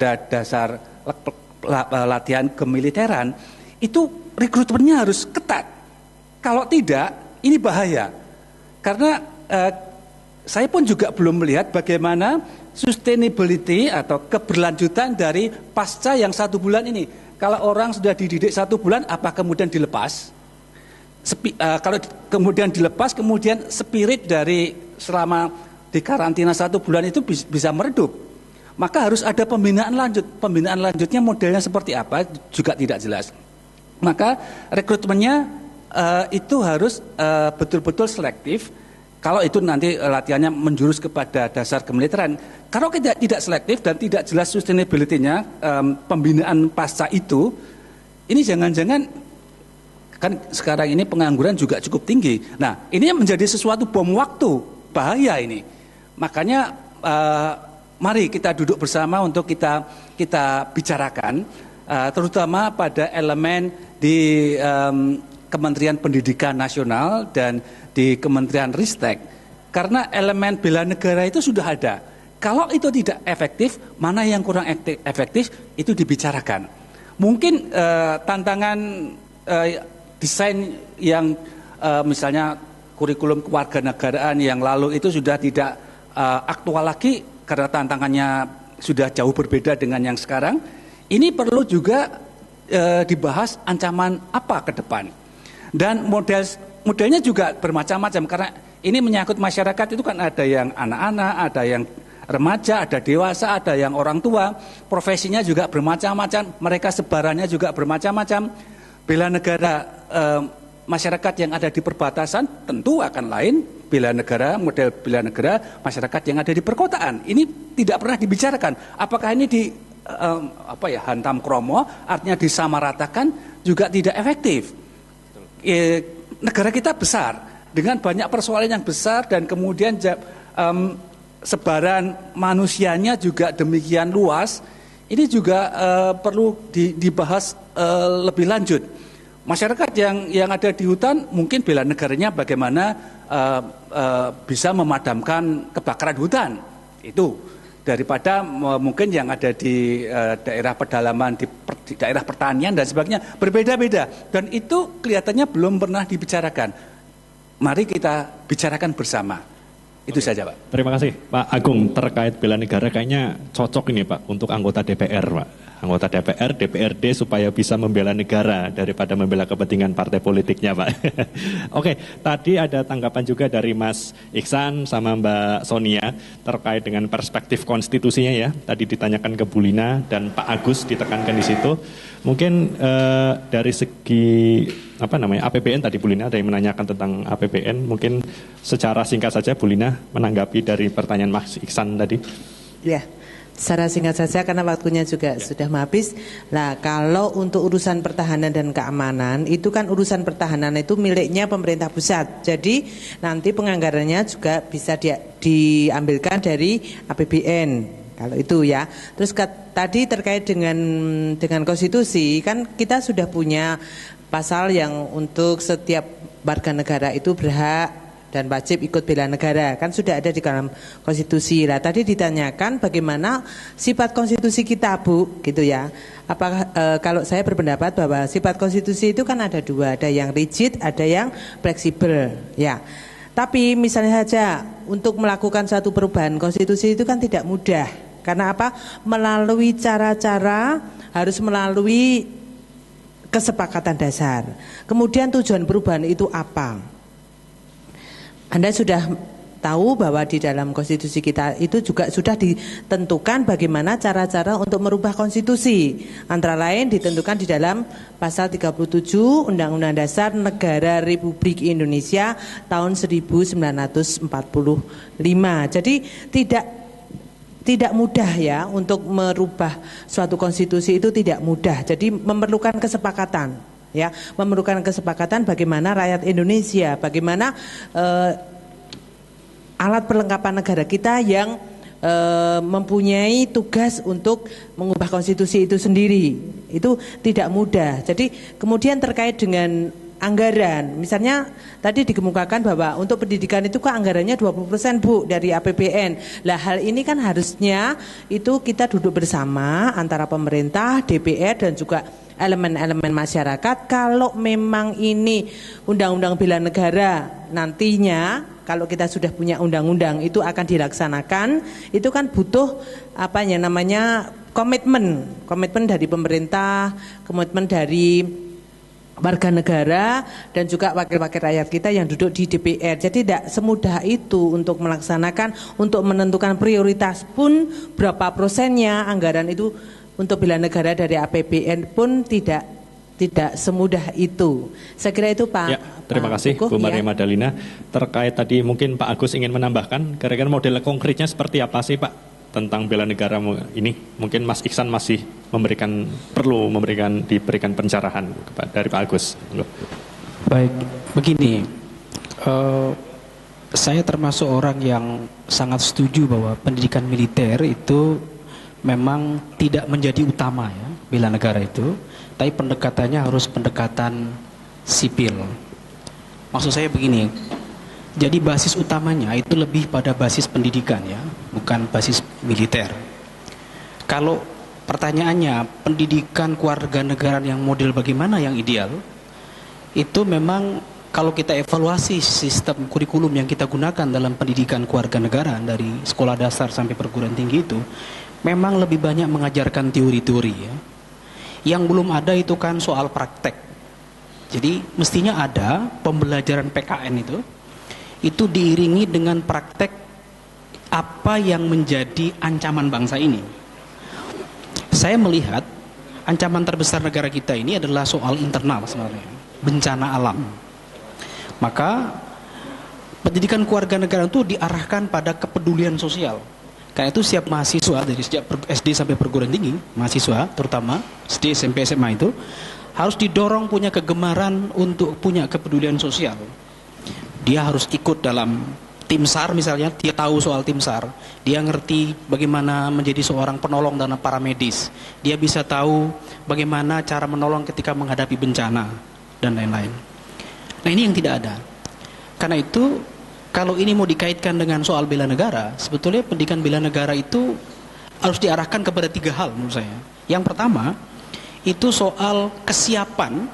pada dasar latihan kemiliteran, itu rekrutmennya harus ketat. Kalau tidak, ini bahaya. Karena saya pun juga belum melihat bagaimana sustainability atau keberlanjutan dari pasca yang 1 bulan ini. Kalau orang sudah dididik 1 bulan, apa kemudian dilepas? Kalau kemudian dilepas, kemudian spirit dari selama di karantina 1 bulan itu bisa meredup. Maka harus ada pembinaan lanjut. Pembinaan lanjutnya modelnya seperti apa juga tidak jelas. Maka rekrutmennya itu harus betul-betul selektif. Kalau itu nanti latihannya menjurus kepada dasar kemiliteran. Kalau tidak selektif dan tidak jelas sustainability-nya, pembinaan pasca itu, ini jangan-jangan, kan sekarang ini pengangguran juga cukup tinggi. Nah, ini menjadi sesuatu bom waktu, bahaya ini. Makanya mari kita duduk bersama untuk kita bicarakan, terutama pada elemen di Kementerian Pendidikan Nasional dan di Kementerian Ristek, karena elemen bela negara itu sudah ada. Kalau itu tidak efektif, mana yang kurang efektif itu dibicarakan. Mungkin tantangan desain yang misalnya kurikulum kewarganegaraan yang lalu itu sudah tidak aktual lagi karena tantangannya sudah jauh berbeda dengan yang sekarang. Ini perlu juga dibahas ancaman apa ke depan. Dan modelnya juga bermacam-macam, karena ini menyangkut masyarakat. Itu kan ada yang anak-anak, ada yang remaja, ada dewasa, ada yang orang tua. Profesinya juga bermacam-macam, mereka sebarannya juga bermacam-macam. Bela negara masyarakat yang ada di perbatasan tentu akan lain. Model bela negara masyarakat yang ada di perkotaan. Ini tidak pernah dibicarakan. Apakah ini hantam kromo, artinya disamaratakan, juga tidak efektif. Negara kita besar dengan banyak persoalan yang besar, dan kemudian sebaran manusianya juga demikian luas. Ini juga perlu dibahas lebih lanjut. Masyarakat yang ada di hutan mungkin bela negaranya bagaimana bisa memadamkan kebakaran hutan itu, daripada mungkin yang ada di daerah pedalaman, di daerah pertanian dan sebagainya, berbeda-beda. Dan itu kelihatannya belum pernah dibicarakan. Mari kita bicarakan bersama. Itu saja, Pak. Terima kasih, Pak Agung. Terkait bela negara kayaknya cocok ini, Pak, untuk anggota DPR, Pak. Anggota DPR, DPRD supaya bisa membela negara daripada membela kepentingan partai politiknya, Pak. Oke, tadi ada tanggapan juga dari Mas Iksan sama Mbak Sonia terkait dengan perspektif konstitusinya ya. Tadi ditanyakan ke Bu Lina dan Pak Agus ditekankan di situ. Mungkin dari segi APBN tadi Bu Lina ada yang menanyakan tentang APBN. Mungkin secara singkat saja Bu Lina menanggapi dari pertanyaan Mas Iksan tadi. Ya. Secara singkat saja karena waktunya juga sudah habis. Nah, kalau untuk urusan pertahanan dan keamanan, itu kan urusan pertahanan itu miliknya pemerintah pusat. Jadi nanti penganggarannya juga bisa diambilkan dari APBN. Kalau itu ya. Terus tadi terkait dengan konstitusi, kan kita sudah punya pasal yang untuk setiap warga negara itu berhak dan wajib ikut bela negara, kan sudah ada di dalam konstitusi. Lah tadi ditanyakan bagaimana sifat konstitusi kita, Bu, gitu ya. Apakah kalau saya berpendapat bahwa sifat konstitusi itu kan ada dua, ada yang rigid, ada yang fleksibel, ya. Tapi misalnya saja untuk melakukan satu perubahan konstitusi itu kan tidak mudah. Karena apa? Melalui cara-cara, harus melalui kesepakatan dasar. Kemudian tujuan perubahan itu apa? Anda sudah tahu bahwa di dalam konstitusi kita itu juga sudah ditentukan bagaimana cara-cara untuk merubah konstitusi. Antara lain ditentukan di dalam pasal 37 Undang-Undang Dasar Negara Republik Indonesia tahun 1945. Jadi tidak mudah ya untuk merubah suatu konstitusi, itu tidak mudah. Jadi memerlukan kesepakatan. Ya, memerlukan kesepakatan bagaimana rakyat Indonesia, bagaimana alat perlengkapan negara kita yang mempunyai tugas untuk mengubah konstitusi itu sendiri. Itu tidak mudah. Jadi kemudian terkait dengan anggaran. Misalnya tadi dikemukakan bahwa untuk pendidikan itu kan anggarannya 20% Bu dari APBN. Lah hal ini kan harusnya itu kita duduk bersama antara pemerintah, DPR dan juga elemen-elemen masyarakat. Kalau memang ini undang-undang bela negara nantinya kalau kita sudah punya undang-undang itu akan dilaksanakan, itu kan butuh apa ya namanya komitmen dari pemerintah, komitmen dari warga negara dan juga wakil-wakil rakyat kita yang duduk di DPR. Jadi tidak semudah itu untuk melaksanakan, untuk menentukan prioritas pun berapa persennya anggaran itu untuk bela negara dari APBN pun tidak semudah itu. Saya kira itu Pak. Ya, terima kasih Bu Maria Madalina. Terkait tadi mungkin Pak Agus ingin menambahkan, kira-kira model konkretnya seperti apa sih Pak? Tentang bela negara ini mungkin Mas Iksan masih diberikan pencerahan dari Pak Agus. Baik, begini, saya termasuk orang yang sangat setuju bahwa pendidikan militer itu memang tidak menjadi utama ya, bela negara itu, tapi pendekatannya harus pendekatan sipil. Maksud saya begini. Jadi basis utamanya itu lebih pada basis pendidikan ya, bukan basis militer. Kalau pertanyaannya pendidikan kewarganegaraan yang model bagaimana yang ideal, itu memang kalau kita evaluasi sistem kurikulum yang kita gunakan dalam pendidikan kewarganegaraan dari sekolah dasar sampai perguruan tinggi itu, memang lebih banyak mengajarkan teori-teori ya. Yang belum ada itu kan soal praktek. Jadi mestinya ada pembelajaran PKN itu diiringi dengan praktek apa yang menjadi ancaman bangsa ini. Saya melihat ancaman terbesar negara kita ini adalah soal internal sebenarnya, bencana alam. Maka pendidikan kewarganegaraan itu diarahkan pada kepedulian sosial. Karena itu setiap mahasiswa dari sejak SD sampai perguruan tinggi, mahasiswa terutama SD, SMP, SMA itu harus didorong punya kegemaran untuk punya kepedulian sosial. Dia harus ikut dalam tim SAR misalnya, dia tahu soal tim SAR, dia ngerti bagaimana menjadi seorang penolong dan paramedis, dia bisa tahu bagaimana cara menolong ketika menghadapi bencana dan lain-lain. Nah ini yang tidak ada. Karena itu kalau ini mau dikaitkan dengan soal bela negara, sebetulnya pendidikan bela negara itu harus diarahkan kepada 3 hal menurut saya. Yang pertama itu soal kesiapan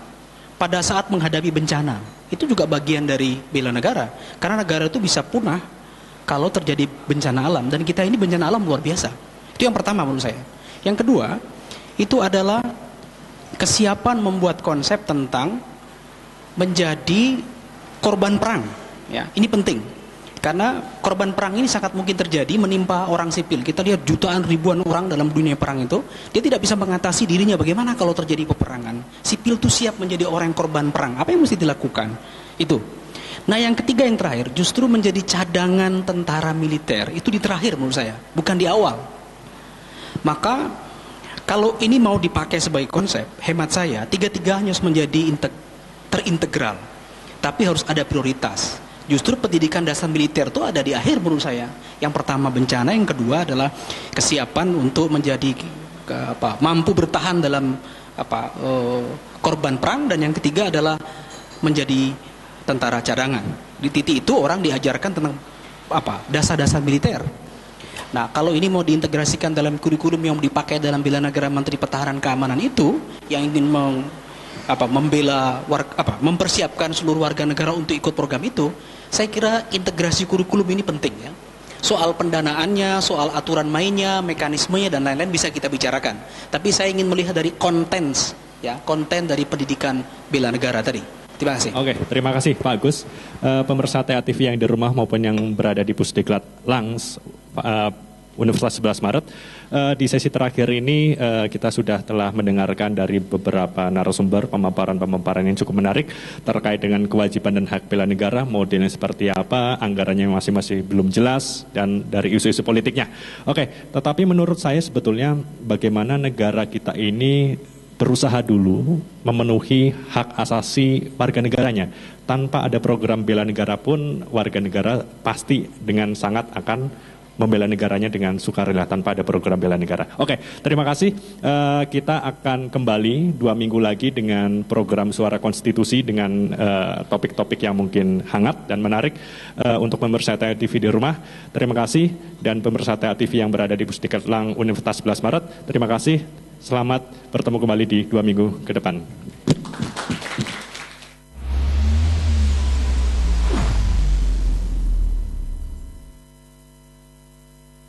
pada saat menghadapi bencana. Itu juga bagian dari bela negara. Karena negara itu bisa punah kalau terjadi bencana alam. Dan kita ini bencana alam luar biasa. Itu yang pertama menurut saya. Yang kedua, itu adalah kesiapan membuat konsep tentang menjadi korban perang. Ya, ini penting. Karena korban perang ini sangat mungkin terjadi menimpa orang sipil. Kita lihat jutaan ribuan orang dalam dunia perang itu, dia tidak bisa mengatasi dirinya bagaimana kalau terjadi peperangan. Sipil itu siap menjadi orang yang korban perang. Apa yang mesti dilakukan? Itu. Nah yang ketiga yang terakhir, justru menjadi cadangan tentara militer. Itu di terakhir menurut saya, bukan di awal. Maka kalau ini mau dipakai sebagai konsep, hemat saya, tiga-tiganya harus menjadi terintegral. Tapi harus ada prioritas. Justru pendidikan dasar militer itu ada di akhir menurut saya. Yang pertama bencana, yang kedua adalah kesiapan untuk menjadi mampu bertahan dalam korban perang, dan yang ketiga adalah menjadi tentara cadangan. Di titik itu orang diajarkan tentang dasar-dasar militer. Nah, kalau ini mau diintegrasikan dalam kurikulum yang dipakai dalam bela negara Menteri Pertahanan Keamanan itu, yang ingin mempersiapkan seluruh warga negara untuk ikut program itu, saya kira integrasi kurikulum ini penting ya. Soal pendanaannya, soal aturan mainnya, mekanismenya dan lain-lain bisa kita bicarakan. Tapi saya ingin melihat dari konten dari pendidikan bela negara tadi. Terima kasih. Oke, terima kasih Pak Agus. Pemirsa TA TV yang di rumah maupun yang berada di Pusdiklat Langs Universitas 11 Maret. Di sesi terakhir ini kita sudah telah mendengarkan dari beberapa narasumber pemaparan-pemaparan yang cukup menarik terkait dengan kewajiban dan hak bela negara, modelnya seperti apa, anggarannya masih belum jelas, dan dari isu-isu politiknya. Oke, tetapi menurut saya sebetulnya bagaimana negara kita ini berusaha dulu memenuhi hak asasi warga negaranya. Tanpa ada program bela negara pun warga negara pasti dengan sangat akan membela negaranya dengan sukarela tanpa ada program bela negara. Oke, terima kasih. Kita akan kembali 2 minggu lagi dengan program Suara Konstitusi dengan topik-topik yang mungkin hangat dan menarik untuk pemirsa TA TV di rumah. Terima kasih, dan pemirsa TA TV yang berada di Pusdiklat Lang Universitas 11 Maret. Terima kasih. Selamat bertemu kembali di 2 minggu ke depan.